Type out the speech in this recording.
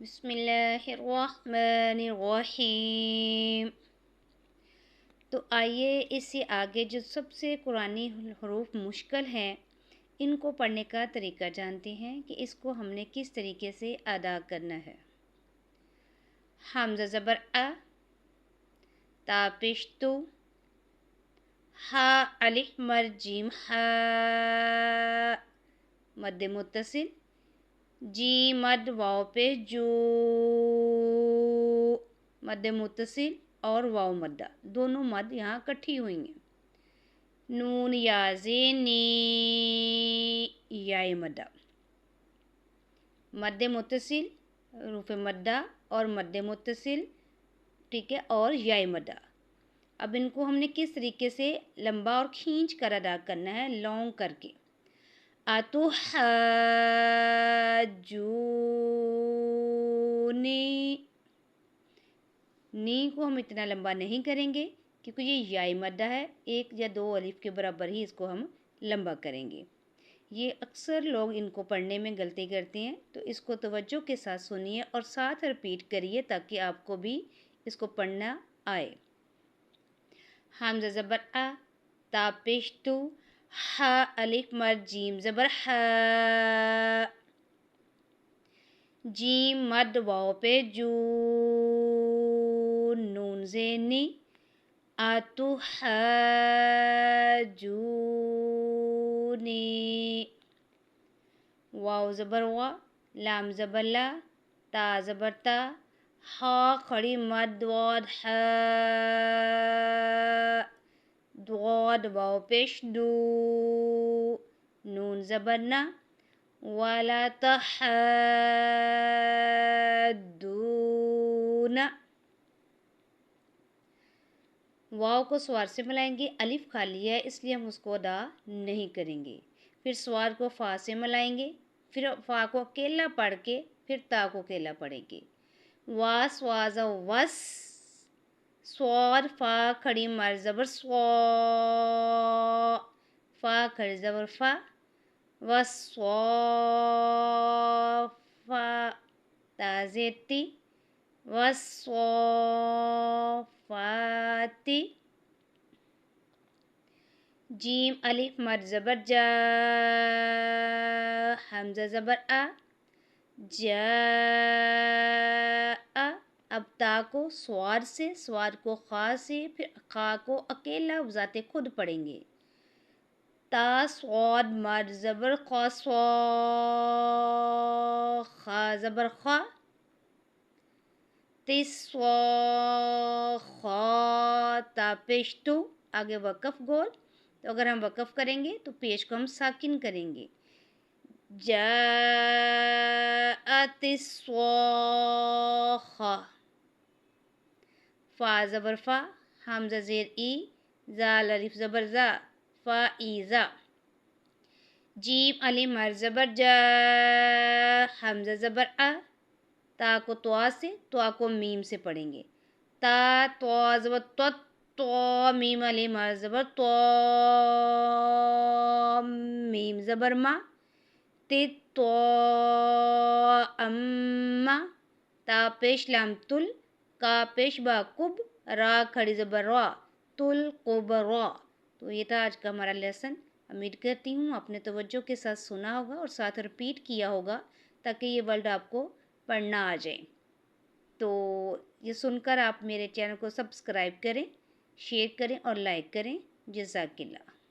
بسم اللہ الرحمن الرحیم۔ تو آئیے اس سے آگے جو سب سے قرآنی حروف مشکل ہیں ان کو پڑھنے کا طریقہ جانتے ہیں کہ اس کو ہم نے کس طریقے سے ادا کرنا ہے۔ حمزہ زبر ا، تا پیش تو، ہا الف مر جیم ہا، مد متصل، جی مد واو پہ جو، مد متصل اور واو مدہ دونوں مد یہاں کٹھی ہوئی ہیں۔ نون یا زینی، یا مدہ، مد متصل، حروف مدہ اور مد متصل، ٹھیک ہے، اور یا مدہ۔ اب ان کو ہم نے کس طریقے سے لمبا اور کھینچ کر ادا کرنا ہے، لانگ کر کے۔ اتحاجونی، نی کو ہم اتنا لمبا نہیں کریں گے کیونکہ یہ یا مدہ ہے، ایک یا دو الف کے برابر ہی اس کو ہم لمبا کریں گے۔ یہ اکثر لوگ ان کو پڑھنے میں غلطی کرتے ہیں، تو اس کو توجہ کے ساتھ سنیے اور ساتھ رپیٹ کریے تاکہ آپ کو بھی اس کو پڑھنا آئے۔ حمزہ زبر ا، تا پیش تو، ہا الف مر جیم زبر ہا، جیم مد واو پہ جو، نون زینی، اتحاجونی، واو زبر وا، لام زبر لا، تا زبر تا، ہا کھڑی مد واد ہا، ضاد واو پیش دو، نون زبر نا، ولا تحاجون، واو کو سوار سے ملائیں گے، الف خالی ہے اس لیے ہم اس کو ادا نہیں کریں گے۔ پھر سوار کو فا سے ملائیں گے، پھر فا کو اکیلا پڑھ کے پھر تا کو اکیلا پڑھیں گے۔ واس واز وس، سوار فا کھڑی مر زبر سوا، فا کھڑی زبر فا، وصوفا، تا زیتی، وصوفاتی، جیم الف مد زبر جا، حمزہ زبر آ، جا، اب تا کو سوار سے، سوار کو خا سے، پھر خا کو اکیلا ذات خود پڑھیں گے۔ تا صاد مد زبر خا سوا، خا زبر خا، تسوا، خا، تا پیش تو، آگے وقف گول، تو اگر ہم وقف کریں گے تو پیش کو ہم ساکن کریں گے۔ جاءت الصاخة، فا زبر فا، حمزہ زیر ای، زال الف زبر زا، فا ای زا، جیم الف مر زبر جا، حمزہ زبر آ، تا کو توا سے، توا کو میم سے پڑھیں گے۔ تا توا زبر تو، تو میم الف مر زبر تو، میم زبر ما، تو اما، تا پیش لام تل، کا پیش با کب، را کھڑی زبر را، تل قب را۔ تو یہ تھا آج کا ہمارا لیسن۔ امید کرتی ہوں آپ نے توجہ کے ساتھ سنا ہوگا اور ساتھ رپیٹ کیا ہوگا تاکہ یہ ورڈ آپ کو پڑھنا آ جائے۔ تو یہ سن کر آپ میرے چینل کو سبسکرائب کریں، شیئر کریں اور لائک کریں۔ جزاک اللہ۔